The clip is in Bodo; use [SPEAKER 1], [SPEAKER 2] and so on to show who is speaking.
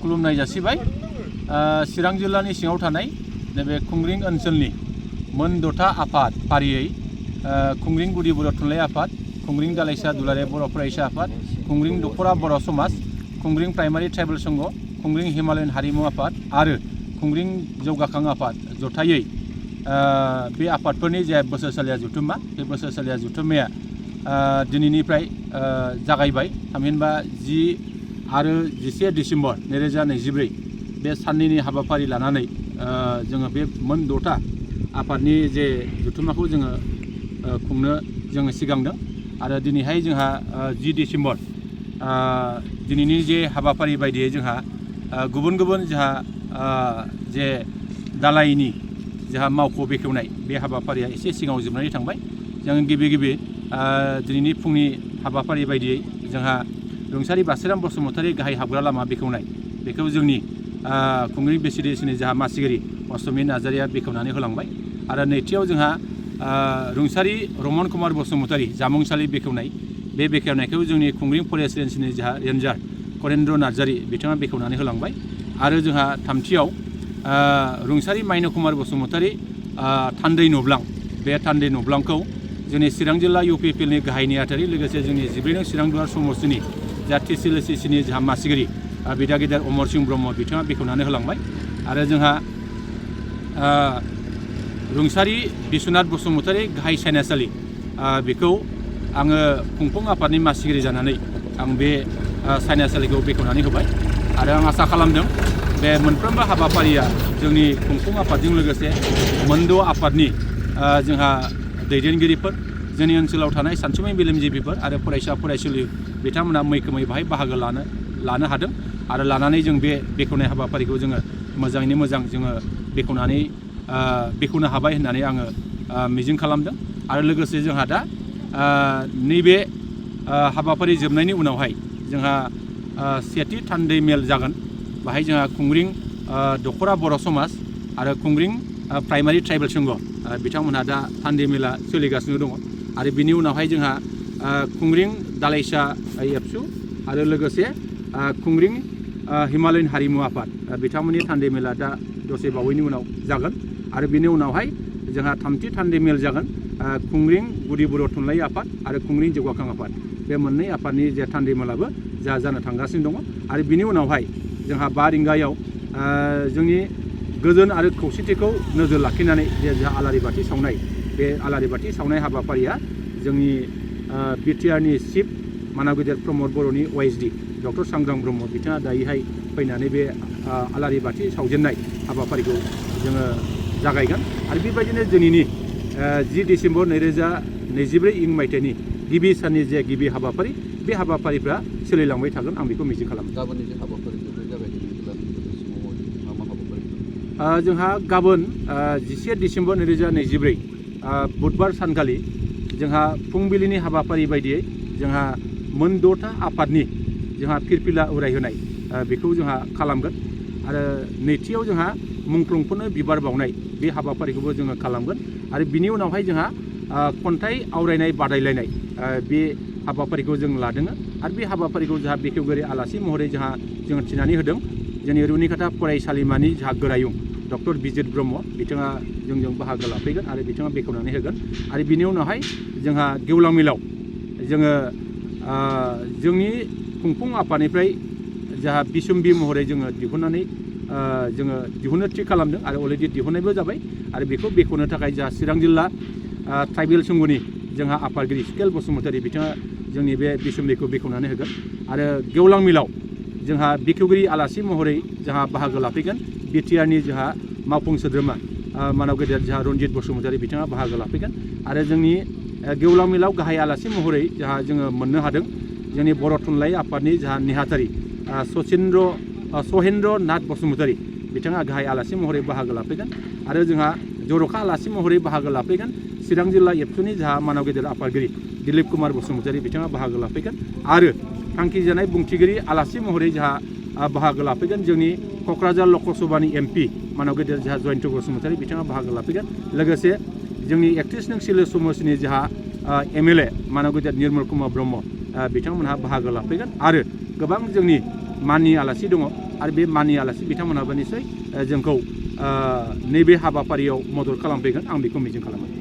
[SPEAKER 1] खुलुमनाय जासिबाय चिरां जिल्लानि सिङाव थानाय नैबे खुंग्रिं ओनसोलनि मोन 6था आफाद फारियै खुंग्रिं गुदि बर' थुनलाइ आफाद, खुंग्रिं दालाइसा दुलाराय बर' फरायसा आफाद, खुंग्रिं दख'रा बर' समाज, खुंग्रिं प्राइमारि ट्राइबेल संघ, खुंग्रिं हिमालयान हारिमु आफाद आरो खुंग्रिं जौगाखां आफाद जथायै बे आफादफोरनि जे बोसोरसालिया जुथुम्मा, बे बोसोरसालिया जुथुम्माया दिनैनिफ्राय जागायबाय। थामहिनबा 10 आरो 11 डिसेम्बर 2024 बे साननैनि हाबाफारि लानानै जोङो बे मोन 6था आफादनि जे जुथुम्माखौ जोङो खुंनो जोङो सिगांदों आरो दिनैहाय जोंहा 10 डिसेम्बर दिनैनि जे हाबाफारि बायदियै जोंहा गुबुन गुबुन जोंहा जे दालाइनि जोंहा मावख' बेखेवनाय बे हाबाफारिया एसे सिगाङाव जोबनानै थांबाय। जों गिबि दिनैनि फुंनि हाबाफारि बायदियै जोंहा रुंसारि बासिराम बसुमतारी गाहाय हाबग्रा लामा बेखेवनाय बेखौ जोंनि खुंग्रिं बेसिडेन्सिनि जोंहा मासिगिरि असमि नार्जारिया बेखेवनानै होलांबाय आरो नैथियाव जोंहा रुंसारि रमन कुमार बसुमतारी जामुंसालि बेखेवनाय बे बेखेवनायखौ जोंनि खुंग्रिं फरेस्ट रेन्जनि जोंहा रेन्जार करेन्द्र नार्जारि बिथाङा बेखेवनानै होलांबाय आरो जोंहा थामथियाव रुंसारि माइनो कुमार बसुमतारी थान्दै नब्लां बे थान्दै नब्लांखौ जोंनि चिरां जिल्ला UPPLनि गाहाय नेहाथारि लोगोसे जोंनि 12 नं चिरां दुवार समस्तिनि जा TCLCCनि जोंहा मासिगिरि बिदा गेदेर अमर सिंह ब्रह्म बिथाङा बेखेवनानै होलांबाय आरो जोंहा रुंसारि बिश्वनाथ बसुमतारी गाहाय सायनासालि बेखौ आङो खुंफुं आफादनि मासिगिरि जानानै आं बे सायनासालिखौ बेखेवनानै होबाय आरो आं आसा खालामदों बे मोनफ्रोमबो हाबाफारिया जोंनि खुंफुं आफादजों लोगोसे मोन 6 आफादनि जोंहा दैदेनगिरिफोर जोंनि ओनसोलाव थानाय सानसुमै मेलेमजिबिफोर आरो फरायसा फरायसुलि बिथांमोना मैखोमै बाहाय बाहागो लानो हादों आरो लानानै जों बे बेखेवनाय हाबाफारिखौ जोङो मोजाङैनो मोजां जोङो बेखेवनो हाबाय होननानै आङो मिजिं खालामदों आरो लोगोसे जोंहा दा नैबे हाबाफारि जोबनायनि उनावहाय जोंहा सेथि थान्दै मेल जागोन। बाहाय जोंहा खुंग्रिं दख'रा बर' समाज आरो खुंग्रिं प्राइमारि ट्राइबेल संघ बिथांमोनहा दा थान्दै मेला सोलिगासिनो दङ आरो बिनि उनावहाय जोंहा खुंग्रिं दालाइसा एबसु आरो लोगोसे खुंग्रिं हिमालयान हारिमु आफाद बिथांमोननि थान्दै मेला दा दसे बावैनि उनाव जागोन आरो बिनि उनावहाय जोंहा थामथि थान्दै मेल जागोन खुंग्रिं गुदि बर' थुनलाइ आफाद आरो खुंग्रिं जौगाखां आफाद बे मोननै आफादनि जे थान्दै मेलाबो जानो थांगासिनो दङ आरो बिनि उनावहाय जोंहा 5 रिंगायाव जोंनि गोजोन आरो खौसेथिखौ नोजोर लाखिनानै जे जोंहा आलारि बाथि सावनाय बे आलारि बाथि सावनाय हाबाफारिया जोंनि BTRनि चिफ मानाव गेदेर प्रमद बर'नि OSD डक्टर सांग्रां ब्रह्म बिथाङा दायोहाय फैनानै बे आलारि बाथि सावजेननाय हाबाफारिखौ जोङो जागायगोन आरो बेबायदिनो दिनैनि 10 डिसेम्बर 2024 मायथाइनि गिबि साननि जे गिबि हाबाफारि बे हाबाफारिफ्रा सोलिलांबाय थागोन आं बेखौ मिजिं खालामो।
[SPEAKER 2] गाबोननि जे हाबाफारि
[SPEAKER 1] जोंहा गाबोन 11 डिसेम्बर 2024 बुधबार सानखालि जोंहा फुंबिलिनि हाबाफारि बायदियै जोंहा मोन 6था आफादनि जोंहा फिरफिला उरायहोनाय बेखौ जोंहा खालामगोन आरो नैथियाव जोंहा मुंख्लंफोरनो बिबार बावनाय बे हाबाफारिखौबो जोङो खालामगोन आरो बिनि उनावहाय जोंहा खन्थाइ आवरायनाय बादायलायनाय बे हाबाफारिखौ जों लादों आरो बे हाबाफारिखौ जोंहा बेखेवगिरि आलासि महरै जों थिनानै होदों जोंनि रुनिकाटा फरायसालिमानि जोंहा गोरायुं डक्टर बिजित ब्रह्म बिथाङा जोंजों बाहागो लाफैगोन आरो बिथाङा बेखेवनानै होगोन आरो बिनि उनावहाय जोंहा गेवलां मिलाव जोङो जोंनि खुंफुं आफादनिफ्राय जोंहा बिसुम्बि महरै जोङो दिहुननो थि खालामदों आरो अलरेडि दिहुननायबो जाबाय आरो बेखौ बेखेवनो थाखाय जोंहा चिरां जिल्ला ट्राइबेल संघनि जोंहा आफादगिरि सुकेल बसुमतारी बिथाङा जोंनि बे बिसुम्बिखौ बेखेवनानै होगोन आरो गेवलां मिलाव जोंहा बेखेवगिरि आलासि महरै जोंहा बाहागो लाफैगोन BTRनि जोंहा मावफुं सोद्रोमा मानाव गेदेर जोंहा रन्जित बसुमतारी बिथाङा बाहागो लाफैगोन आरो जोंनि गेवलां मिलाव गाहाय आलासि महरै जोङो मोननो हादों जोंनि बर' थुनलाइ आफादनि जोंहा नेहाथारि सहेन्द्र नाथ बसुमतारी बिथाङा गाहाय आलासि महरै बाहागो लाफैगोन आरो जोंहा जर'खा आलासि महरै बाहागो लाफैगोन चिरां जिल्ला एबसुनि जोंहा मानाव गेदेर आफादगिरि दिलीप कुमार बसुमतारी बिथाङा बाहागो लाफैगोन आरो थांखि जानाय बुंथिगिरि आलासि महरै जोंहा बाहागो लाफैगोन जोंनि क'क्राझार लकसभानि MP मानव गेदेर जोंहा जयन्त बसुमतारी बिथाङा बाहागो लाफैगोन लोगोसे जोंनि 31 नं सिले समस्टिनि जोंहा MLA मानव गेदेर निर्मल कुमार ब्रह्म बिथांमोनहा बाहागो लाफैगोन आरो गोबां जोंनि माननि आलासि दङ आरो बे माननि आलासि बिथांमोनहाबो निसय जोंखौ नैबे हाबाफारियाव मदद खालामफैगोन आं बेखौ मिजिं खालामो।